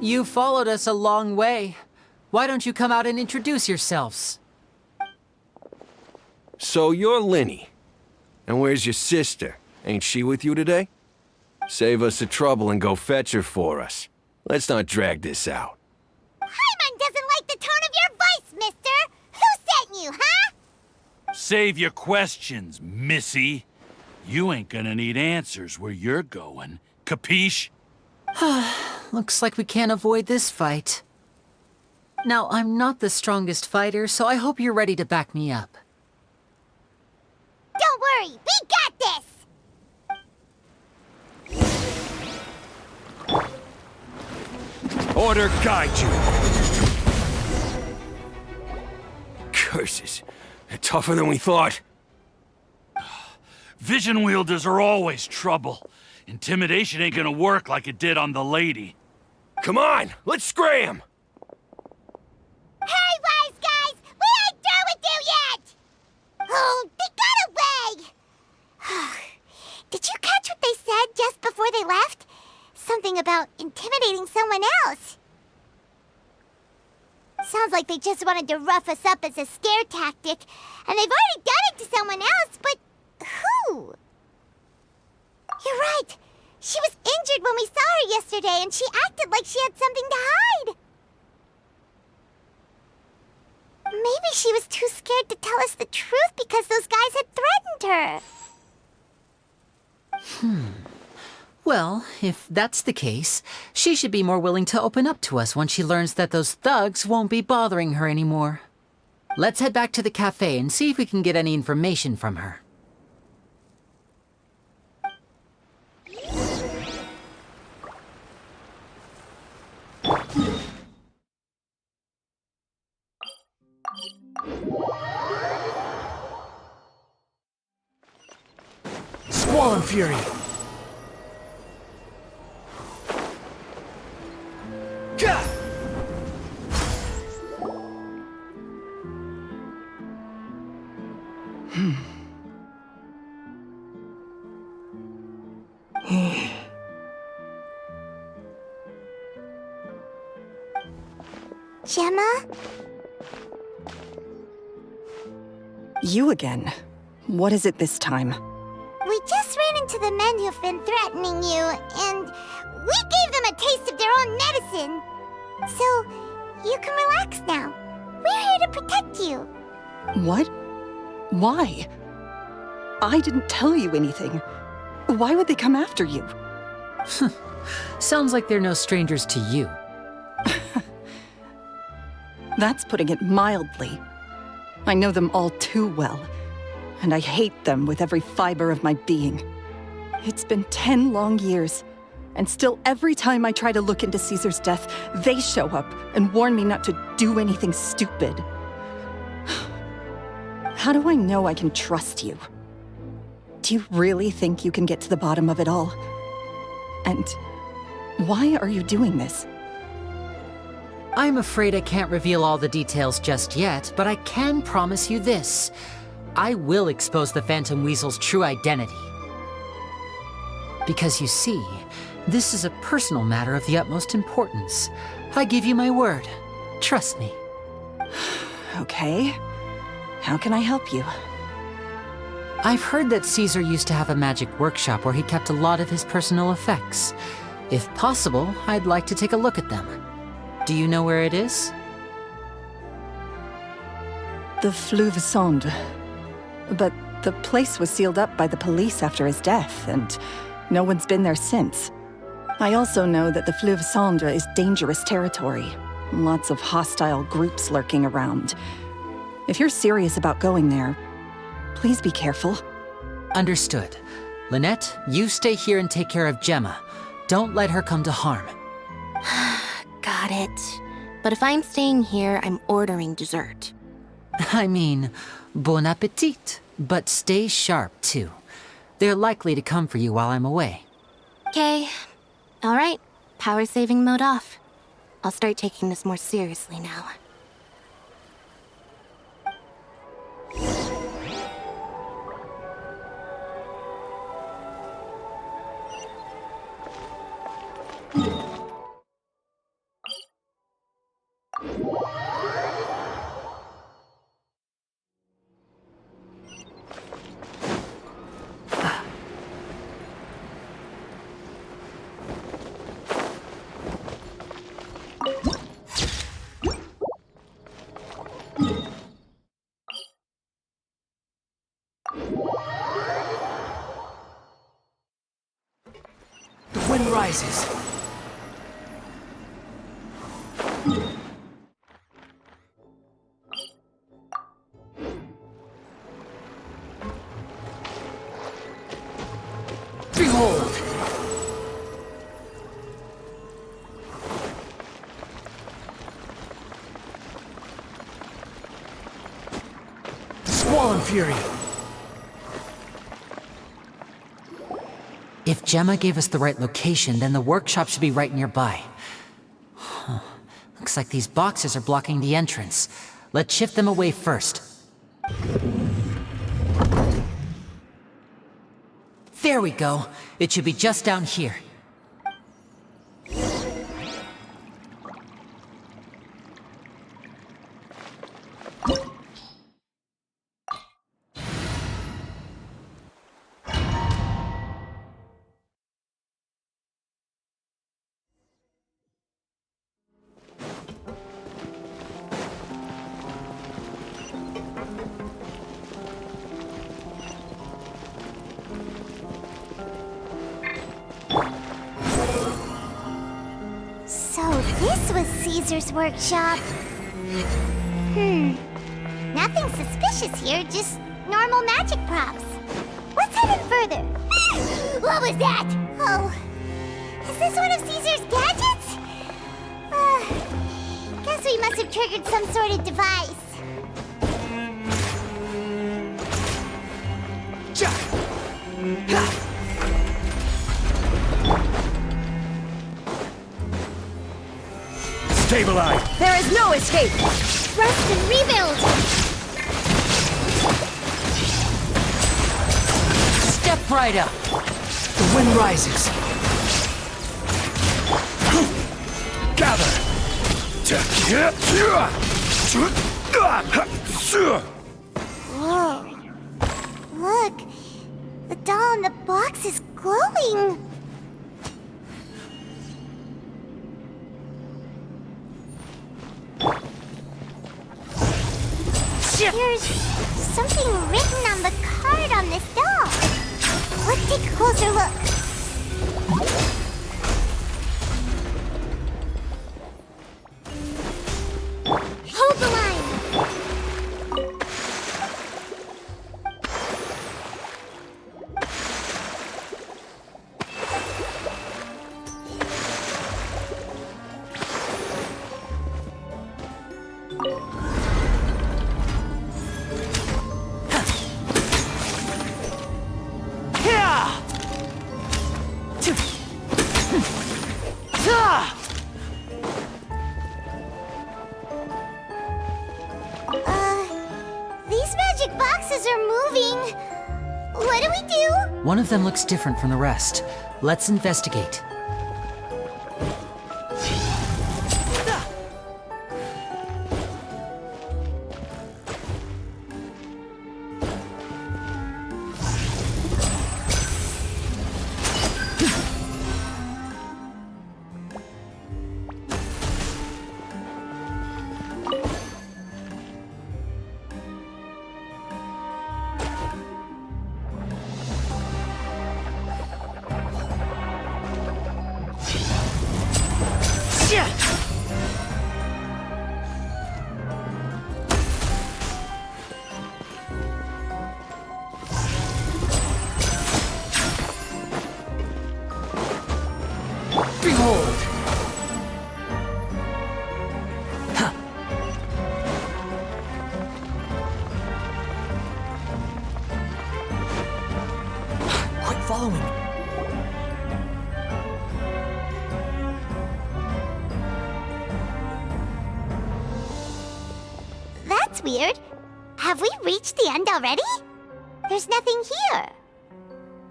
You followed us a long way. Why don't you come out and introduce yourselves? So you're Lyney. And where's your sister? Ain't she with you today? Save us the trouble and go fetch her for us. Let's not drag this out. Paimon doesn't like the tone of your voice, mister! Who sent you, huh? Save your questions, missy. You ain't gonna need answers where you're going. Capiche? Looks like we can't avoid this fight. Now, I'm not the strongest fighter, so I hope you're ready to back me up. Don't worry, we got this! Order guide you! Curses. They're tougher than we thought. Vision wielders are always trouble. Intimidation ain't gonna work like it did on the lady. Come on, let's scram! Hey, wise guys! We ain't through with you yet! Oh, they got away! Did you catch what they said just before they left? Something about intimidating someone else. Sounds like they just wanted to rough us up as a scare tactic, and they've already done it to someone else, but who? You're right. She was injured when we saw her yesterday, and she acted like she had something to hide. Maybe she was too scared to tell us the truth because those guys had threatened her. Well, if that's the case, she should be more willing to open up to us once she learns that those thugs won't be bothering her anymore. Let's head back to the cafe and see if we can get any information from her. Squall and Fury! Gah! Jemma? You again. What is it this time? We just ran into the men who've been threatening you, and we gave them a taste of their own medicine. So, you can relax now. We're here to protect you. What? Why? I didn't tell you anything. Why would they come after you? Sounds like they're no strangers to you. That's putting it mildly. I know them all too well, and I hate them with every fiber of my being. It's been 10 long years, and still every time I try to look into Cesar's death, they show up and warn me not to do anything stupid. How do I know I can trust you? Do you really think you can get to the bottom of it all? And why are you doing this? I'm afraid I can't reveal all the details just yet, but I can promise you this. I will expose the Phantom Weasel's true identity. Because you see, this is a personal matter of the utmost importance. I give you my word. Trust me. Okay. How can I help you? I've heard that Cesar used to have a magic workshop where he kept a lot of his personal effects. If possible, I'd like to take a look at them. Do you know where it is? The Fleuve Sonde. But the place was sealed up by the police after his death, and no one's been there since. I also know that the Fleuve Sonde is dangerous territory. Lots of hostile groups lurking around. If you're serious about going there, please be careful. Understood. Lynette, you stay here and take care of Jemma. Don't let her come to harm. Got it. But if I'm staying here, I'm ordering dessert. I mean, bon appetit. But stay sharp, too. They're likely to come for you while I'm away. Okay. All right. Power saving mode off. I'll start taking this more seriously now. wind rises. Behold! Squall and Fury! If Jemma gave us the right location, then the workshop should be right nearby. Huh. Looks like these boxes are blocking the entrance. Let's shift them away first. There we go. It should be just down here. This was Cesar's workshop. Nothing suspicious here, just normal magic props. Let's head in further. What was that? Oh, is this one of Cesar's gadgets? Guess we must have triggered some sort of device. Stabilize! There is no escape! Rest and rebuild! Step right up! The wind rises. Gather! Whoa. Look! The doll in the box is glowing! There's something written on the card on this doll. Let's take a closer look. Hold the line. These magic boxes are moving. What do we do? One of them looks different from the rest. Let's investigate. Behold! Quit following. That's weird. Have we reached the end already? There's nothing here.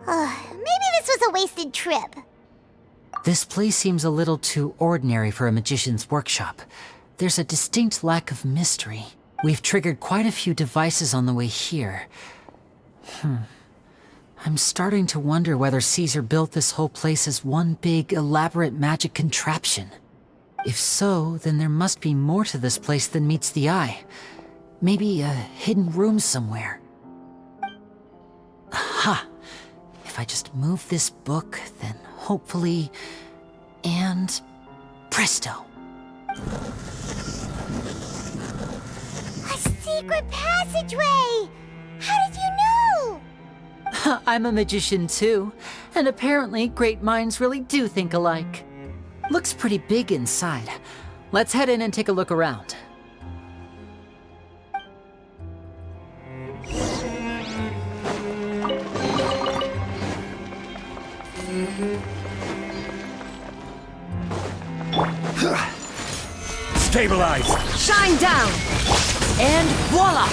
Maybe this was a wasted trip. This place seems a little too ordinary for a magician's workshop. There's a distinct lack of mystery. We've triggered quite a few devices on the way here. I'm starting to wonder whether Cesar built this whole place as one big, elaborate magic contraption. If so, then there must be more to this place than meets the eye. Maybe a hidden room somewhere. Aha! If I just move this book, then hopefully, and presto. A secret passageway! How did you know? I'm a magician too, and apparently great minds really do think alike. Looks pretty big inside. Let's head in and take a look around. Stabilize! Shine down! And voila!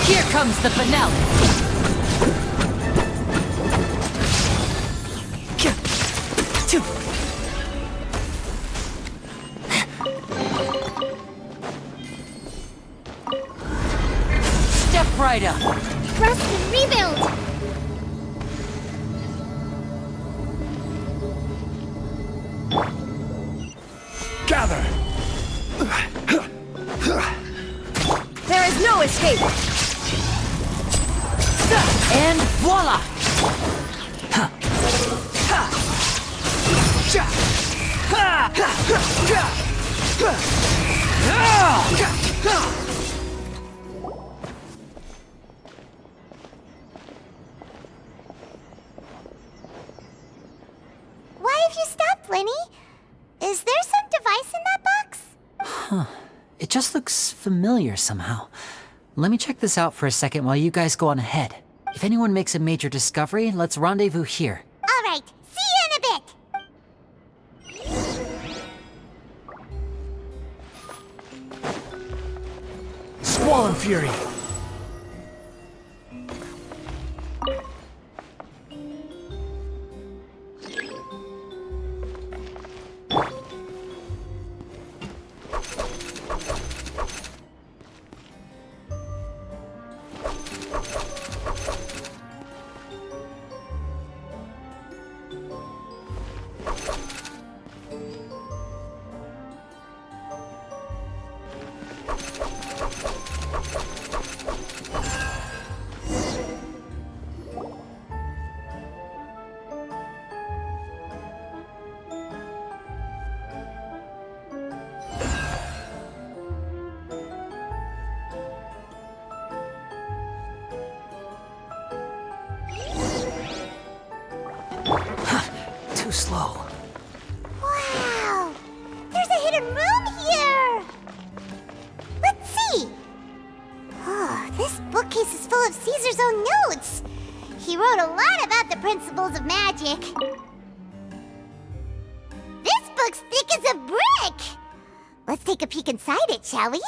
Here comes the finale! Step right up! Rust and rebuild! Gather! There is no escape! And voila! Why have you stopped, Lyney? Is there some device in that box? It just looks familiar somehow. Let me check this out for a second while you guys go on ahead. If anyone makes a major discovery, let's rendezvous here. All right, see you in a bit! Squall and Fury! Too slow. Wow! There's a hidden room here! Let's see! Oh, this bookcase is full of Caesar's own notes! He wrote a lot about the principles of magic. This book's thick as a brick! Let's take a peek inside it, shall we?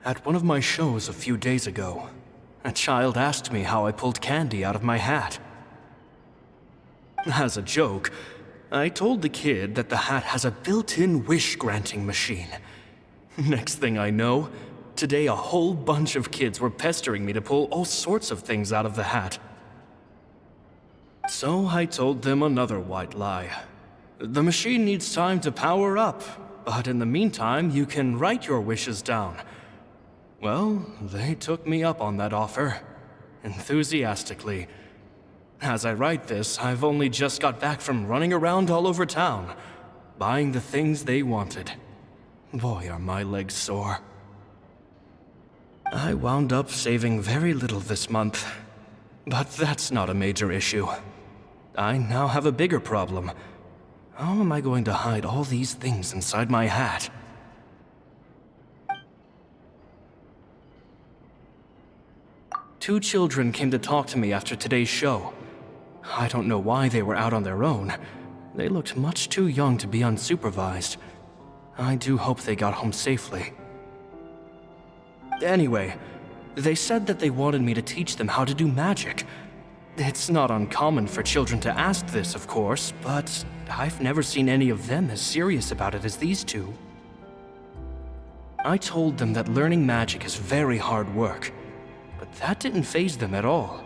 At one of my shows a few days ago, a child asked me how I pulled candy out of my hat. As a joke, I told the kid that the hat has a built-in wish-granting machine. Next thing I know, today a whole bunch of kids were pestering me to pull all sorts of things out of the hat. So I told them another white lie. The machine needs time to power up, but in the meantime, you can write your wishes down. Well, they took me up on that offer, enthusiastically. As I write this, I've only just got back from running around all over town, buying the things they wanted. Boy, are my legs sore. I wound up saving very little this month, but that's not a major issue. I now have a bigger problem. How am I going to hide all these things inside my hat? Two children came to talk to me after today's show. I don't know why they were out on their own. They looked much too young to be unsupervised. I do hope they got home safely. Anyway, they said that they wanted me to teach them how to do magic. It's not uncommon for children to ask this, of course, but I've never seen any of them as serious about it as these two. I told them that learning magic is very hard work, but that didn't faze them at all.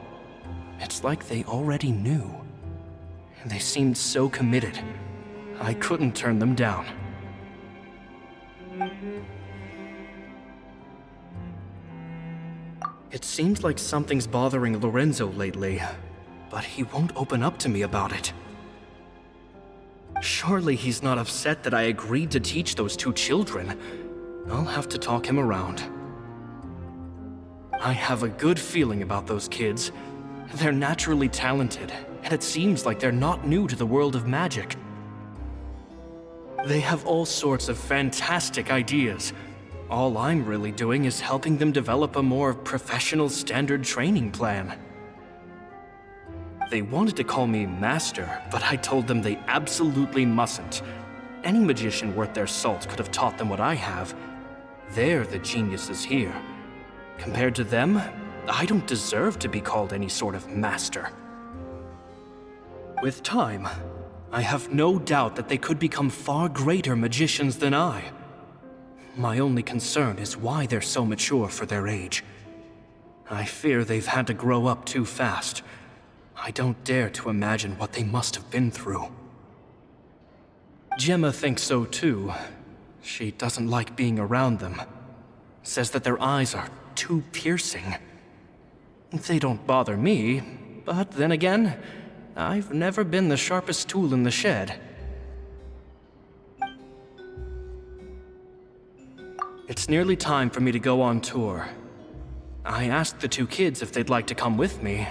It's like they already knew. They seemed so committed. I couldn't turn them down. It seems like something's bothering Lorenzo lately, but he won't open up to me about it. Surely he's not upset that I agreed to teach those two children. I'll have to talk him around. I have a good feeling about those kids. They're naturally talented, and it seems like they're not new to the world of magic. They have all sorts of fantastic ideas. All I'm really doing is helping them develop a more professional standard training plan. They wanted to call me Master, but I told them they absolutely mustn't. Any magician worth their salt could have taught them what I have. They're the geniuses here. Compared to them, I don't deserve to be called any sort of master. With time, I have no doubt that they could become far greater magicians than I. My only concern is why they're so mature for their age. I fear they've had to grow up too fast. I don't dare to imagine what they must have been through. Jemma thinks so too. She doesn't like being around them. Says that their eyes are too piercing. They don't bother me, but then again, I've never been the sharpest tool in the shed. It's nearly time for me to go on tour. I asked the two kids if they'd like to come with me,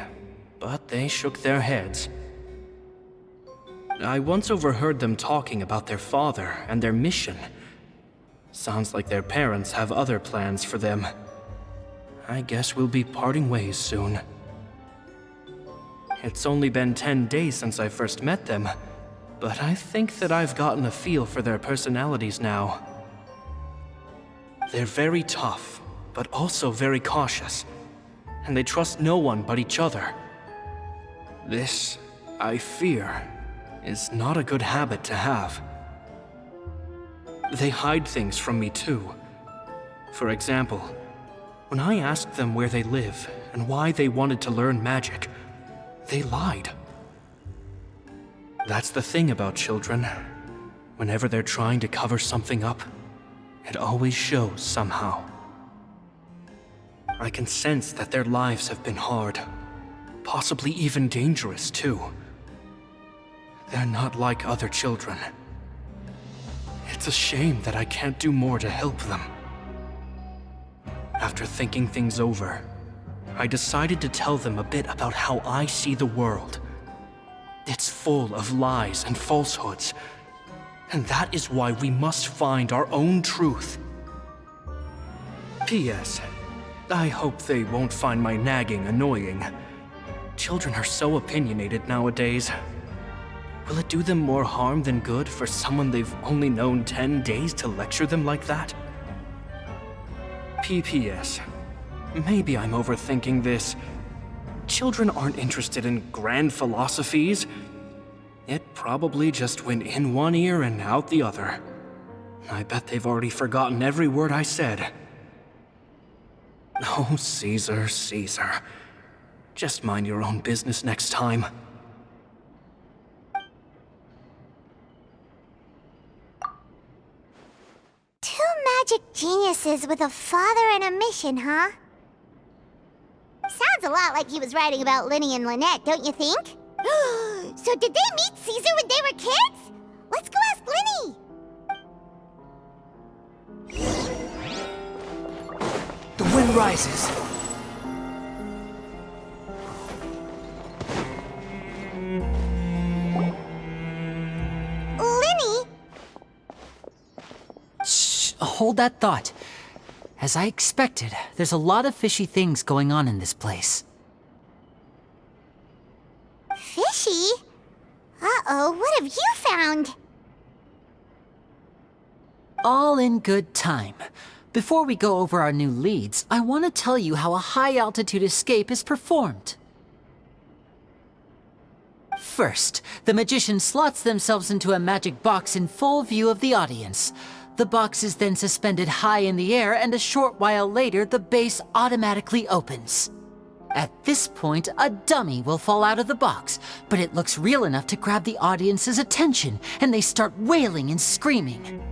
but they shook their heads. I once overheard them talking about their father and their mission. Sounds like their parents have other plans for them. I guess we'll be parting ways soon. It's only been 10 days since I first met them, but I think that I've gotten a feel for their personalities now. They're very tough, but also very cautious, and they trust no one but each other. This, I fear, is not a good habit to have. They hide things from me too. For example, when I asked them where they live and why they wanted to learn magic, they lied. That's the thing about children. Whenever they're trying to cover something up, it always shows somehow. I can sense that their lives have been hard, possibly even dangerous too. They're not like other children. It's a shame that I can't do more to help them. After thinking things over, I decided to tell them a bit about how I see the world. It's full of lies and falsehoods, and that is why we must find our own truth. P.S. I hope they won't find my nagging annoying. Children are so opinionated nowadays. Will it do them more harm than good for someone they've only known 10 days to lecture them like that? P.P.S. Maybe I'm overthinking this. Children aren't interested in grand philosophies. It probably just went in one ear and out the other. I bet they've already forgotten every word I said. Oh, Cesar, Cesar. Just mind your own business next time. Two magic geniuses with a father and a mission, huh? Sounds a lot like he was writing about Lyney and Lynette, don't you think? So did they meet Cesar when they were kids? Let's go ask Lyney! The wind rises. Lyney? Shh, hold that thought. As I expected, there's a lot of fishy things going on in this place. Fishy? Uh-oh, what have you found? All in good time. Before we go over our new leads, I want to tell you how a high-altitude escape is performed. First, the magician slots themselves into a magic box in full view of the audience. The box is then suspended high in the air, and a short while later, the base automatically opens. At this point, a dummy will fall out of the box, but it looks real enough to grab the audience's attention, and they start wailing and screaming.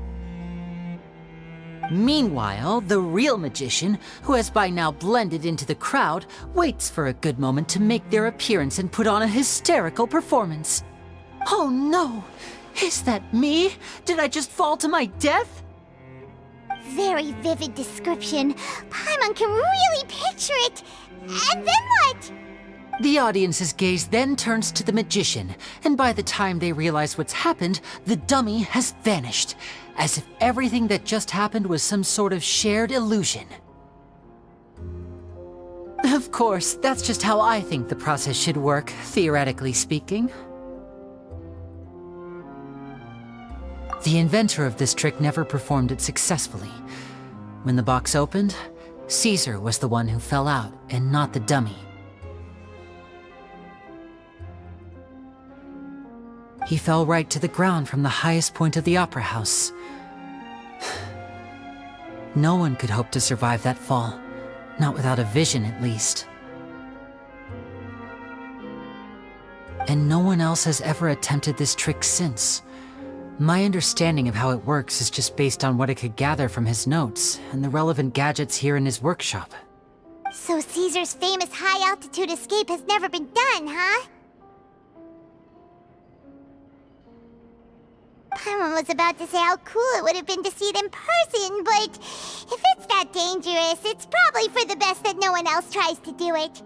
Meanwhile, the real magician, who has by now blended into the crowd, waits for a good moment to make their appearance and put on a hysterical performance. Oh no! Is that me? Did I just fall to my death? Very vivid description. Paimon can really picture it. And then what? The audience's gaze then turns to the magician, and by the time they realize what's happened, the dummy has vanished, as if everything that just happened was some sort of shared illusion. Of course, that's just how I think the process should work, theoretically speaking. The inventor of this trick never performed it successfully. When the box opened, Cesar was the one who fell out, and not the dummy. He fell right to the ground from the highest point of the opera house. No one could hope to survive that fall, not without a vision at least. And no one else has ever attempted this trick since. My understanding of how it works is just based on what I could gather from his notes and the relevant gadgets here in his workshop. So Caesar's famous high-altitude escape has never been done, huh? Paimon was about to say how cool it would have been to see it in person, but if it's that dangerous, it's probably for the best that no one else tries to do it.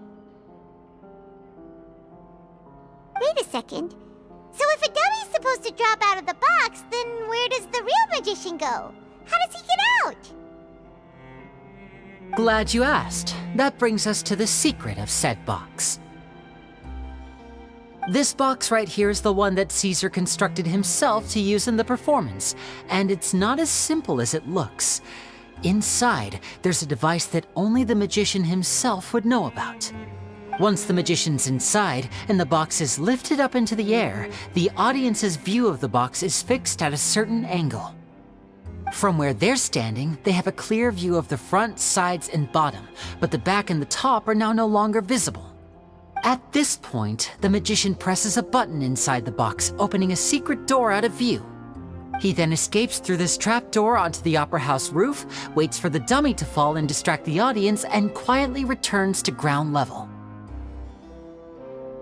Wait a second. So if a dummy's supposed to drop out of the box, then where does the real magician go? How does he get out? Glad you asked. That brings us to the secret of said box. This box right here is the one that Cesar constructed himself to use in the performance, and it's not as simple as it looks. Inside, there's a device that only the magician himself would know about. Once the magician's inside and the box is lifted up into the air, the audience's view of the box is fixed at a certain angle. From where they're standing, they have a clear view of the front, sides, and bottom, but the back and the top are now no longer visible. At this point, the magician presses a button inside the box, opening a secret door out of view. He then escapes through this trap door onto the opera house roof, waits for the dummy to fall and distract the audience, and quietly returns to ground level.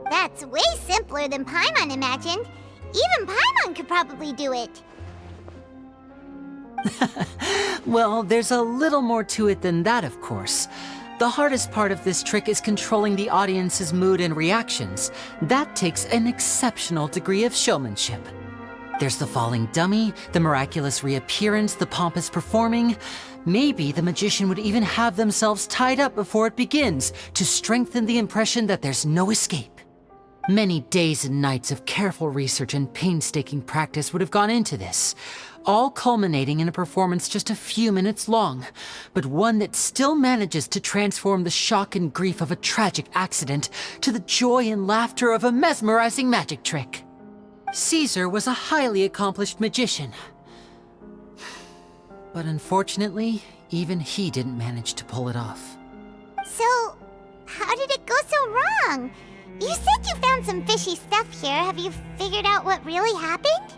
That's way simpler than Paimon imagined. Even Paimon could probably do it. Well, there's a little more to it than that, of course. The hardest part of this trick is controlling the audience's mood and reactions. That takes an exceptional degree of showmanship. There's the falling dummy, the miraculous reappearance, the pompous performing. Maybe the magician would even have themselves tied up before it begins to strengthen the impression that there's no escape. Many days and nights of careful research and painstaking practice would have gone into this, all culminating in a performance just a few minutes long, but one that still manages to transform the shock and grief of a tragic accident to the joy and laughter of a mesmerizing magic trick. Cesar was a highly accomplished magician, but unfortunately, even he didn't manage to pull it off. So, how did it go so wrong? You said you found some fishy stuff here. Have you figured out what really happened?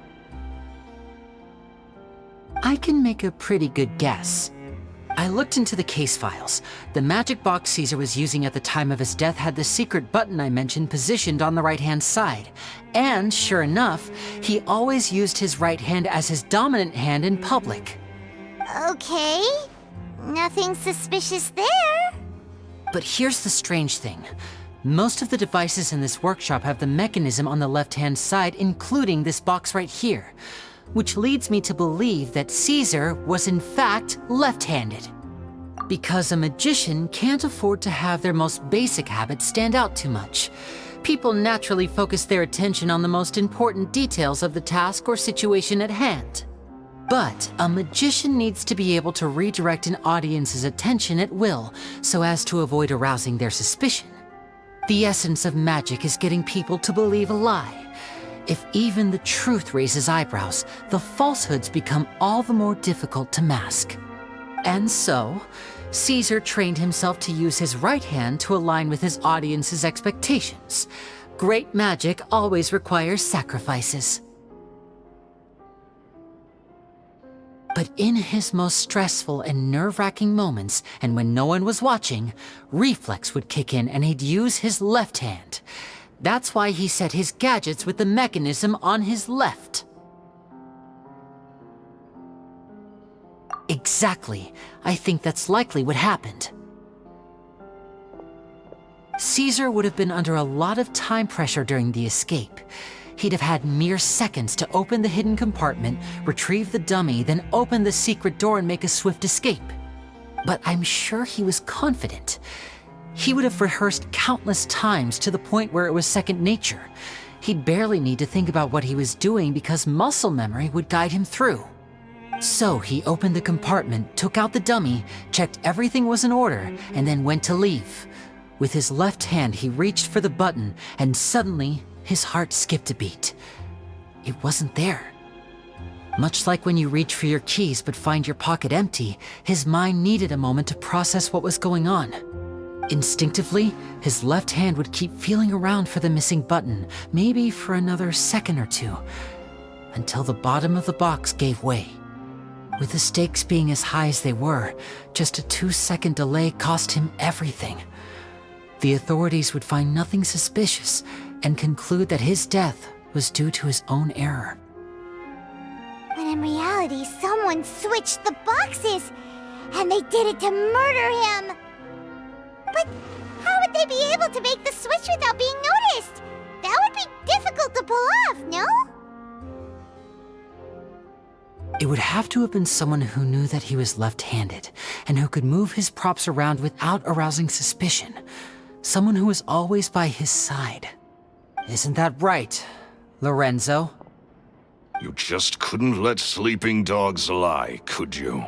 I can make a pretty good guess. I looked into the case files. The magic box Cesar was using at the time of his death had the secret button I mentioned positioned on the right-hand side. And sure enough, he always used his right hand as his dominant hand in public. Okay. Nothing suspicious there. But here's the strange thing. Most of the devices in this workshop have the mechanism on the left-hand side, including this box right here, which leads me to believe that Cesar was in fact left-handed. Because a magician can't afford to have their most basic habits stand out too much. People naturally focus their attention on the most important details of the task or situation at hand. But a magician needs to be able to redirect an audience's attention at will so as to avoid arousing their suspicion. The essence of magic is getting people to believe a lie. If even the truth raises eyebrows, the falsehoods become all the more difficult to mask. And so, Cesar trained himself to use his right hand to align with his audience's expectations. Great magic always requires sacrifices. But But in his most stressful and nerve-wracking moments, and when no one was watching, reflex would kick in and he'd use his left hand. That's why he set his gadgets with the mechanism on his left. Exactly. I think that's likely what happened. Cesar would have been under a lot of time pressure during the escape. He'd have had mere seconds to open the hidden compartment, retrieve the dummy, then open the secret door and make a swift escape. But I'm sure he was confident. He would have rehearsed countless times to the point where it was second nature. He'd barely need to think about what he was doing because muscle memory would guide him through. So he opened the compartment, took out the dummy, checked everything was in order, and then went to leave. With his left hand, he reached for the button, and suddenly, his heart skipped a beat. It wasn't there. Much like when you reach for your keys but find your pocket empty, his mind needed a moment to process what was going on. Instinctively, his left hand would keep feeling around for the missing button, maybe for another second or two, until the bottom of the box gave way. With the stakes being as high as they were, just a 2-second delay cost him everything. The authorities would find nothing suspicious and conclude that his death was due to his own error. When in reality, someone switched the boxes, and they did it to murder him. But how would they be able to make the switch without being noticed? That would be difficult to pull off, no? It would have to have been someone who knew that he was left-handed, and who could move his props around without arousing suspicion. Someone who was always by his side. Isn't that right, Lorenzo? You just couldn't let sleeping dogs lie, could you?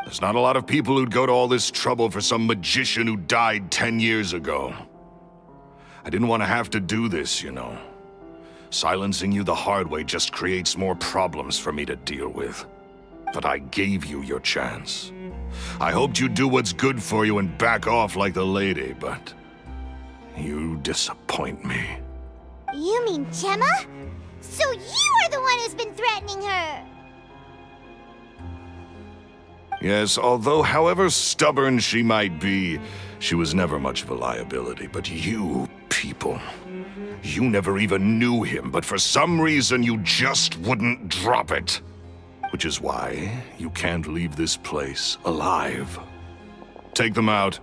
There's not a lot of people who'd go to all this trouble for some magician who died 10 years ago. I didn't want to have to do this, you know. Silencing you the hard way just creates more problems for me to deal with. But I gave you your chance. I hoped you'd do what's good for you and back off like the lady, but you disappoint me. You mean Jemma? So you are the one who's been threatening her! Yes, although however stubborn she might be, she was never much of a liability. But you people, you never even knew him, but for some reason you just wouldn't drop it. Which is why you can't leave this place alive. Take them out,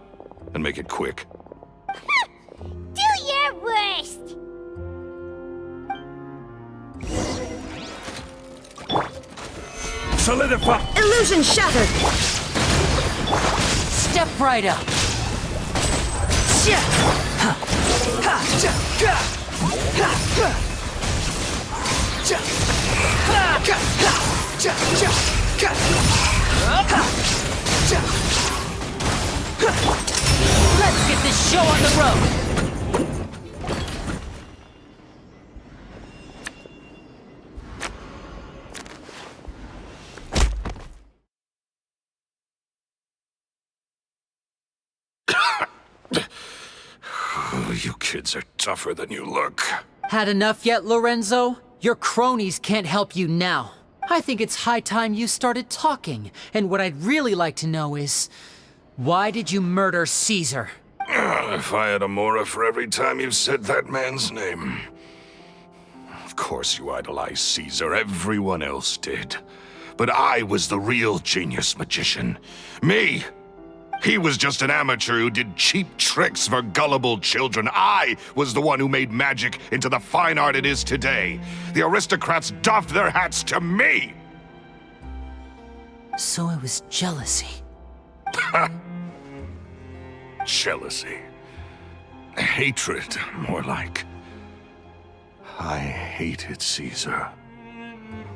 and make it quick. Do your worst! Solidify! Illusion shattered! Step right up! Let's get this show on the road! You kids are tougher than you look. Had enough yet, Lorenzo? Your cronies can't help you now. I think it's high time you started talking, and what I'd really like to know is, why did you murder Cesar? If I had a mora for every time you said that man's name. Of course you idolize Cesar, everyone else did. But I was the real genius magician. Me! He was just an amateur who did cheap tricks for gullible children. I was the one who made magic into the fine art it is today. The aristocrats doffed their hats to me! So it was jealousy. Jealousy. Hatred, more like. I hated Cesar.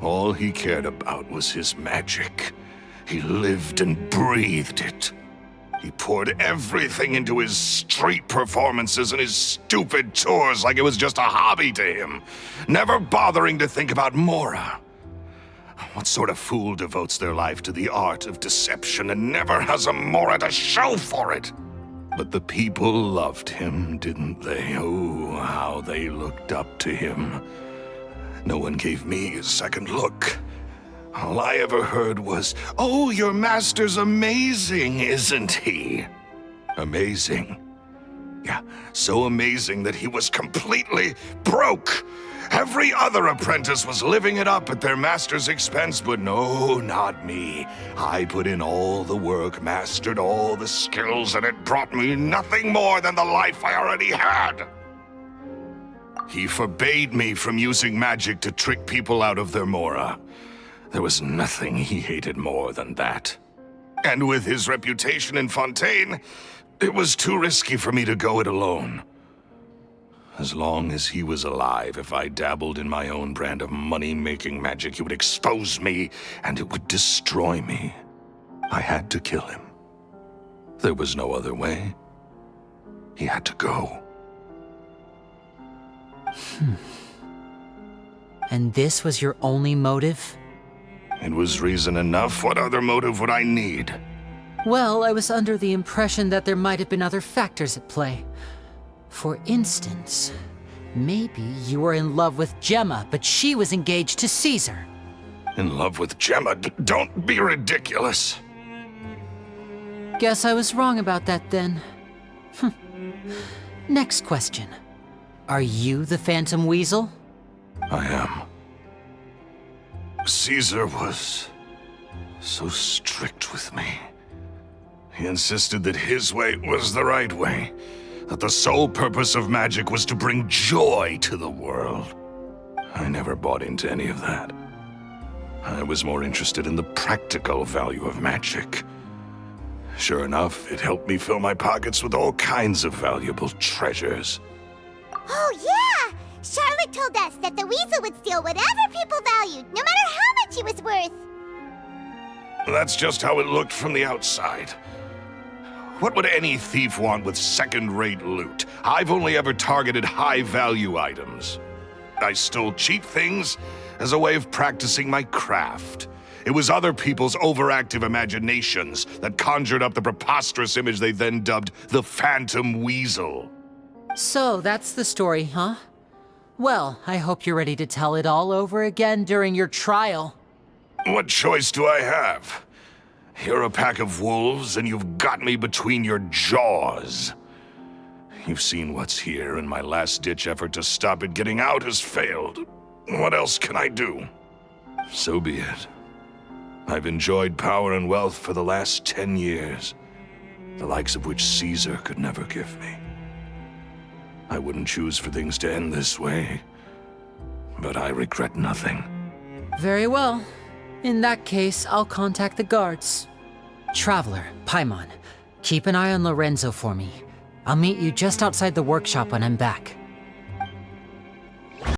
All he cared about was his magic. He lived and breathed it. He poured everything into his street performances and his stupid tours like it was just a hobby to him, never bothering to think about Mora. What sort of fool devotes their life to the art of deception and never has a Mora to show for it? But the people loved him, didn't they? Oh, how they looked up to him. No one gave me a second look. All I ever heard was, "Oh, your master's amazing, isn't he?" Amazing. Yeah, so amazing that he was completely broke. Every other apprentice was living it up at their master's expense, but no, not me. I put in all the work, mastered all the skills, and it brought me nothing more than the life I already had. He forbade me from using magic to trick people out of their mora. There was nothing he hated more than that. And with his reputation in Fontaine, it was too risky for me to go it alone. As long as he was alive, if I dabbled in my own brand of money-making magic, he would expose me, and it would destroy me. I had to kill him. There was no other way. He had to go. And this was your only motive? It was reason enough. What other motive would I need? Well, I was under the impression that there might have been other factors at play. For instance, maybe you were in love with Jemma, but she was engaged to Cesar. In love with Jemma? Don't be ridiculous. Guess I was wrong about that then. Next question. Are you the Phantom Weasel? I am. Cesar was so strict with me. He insisted that his way was the right way, that the sole purpose of magic was to bring joy to the world. I never bought into any of that. I was more interested in the practical value of magic. Sure enough, it helped me fill my pockets with all kinds of valuable treasures. Oh, yeah! Charlotte told us that the Weasel would steal whatever people valued, no matter how much he was worth. That's just how it looked from the outside. What would any thief want with second-rate loot? I've only ever targeted high-value items. I stole cheap things as a way of practicing my craft. It was other people's overactive imaginations that conjured up the preposterous image they then dubbed the Phantom Weasel. So that's the story, huh? Well, I hope you're ready to tell it all over again during your trial. What choice do I have? You're a pack of wolves, and you've got me between your jaws. You've seen what's here, and my last-ditch effort to stop it getting out has failed. What else can I do? So be it. I've enjoyed power and wealth for the last 10 years, the likes of which Cesar could never give me. I wouldn't choose for things to end this way, but I regret nothing. Very well. In that case, I'll contact the guards. Traveler, Paimon, keep an eye on Lorenzo for me. I'll meet you just outside the workshop when I'm back.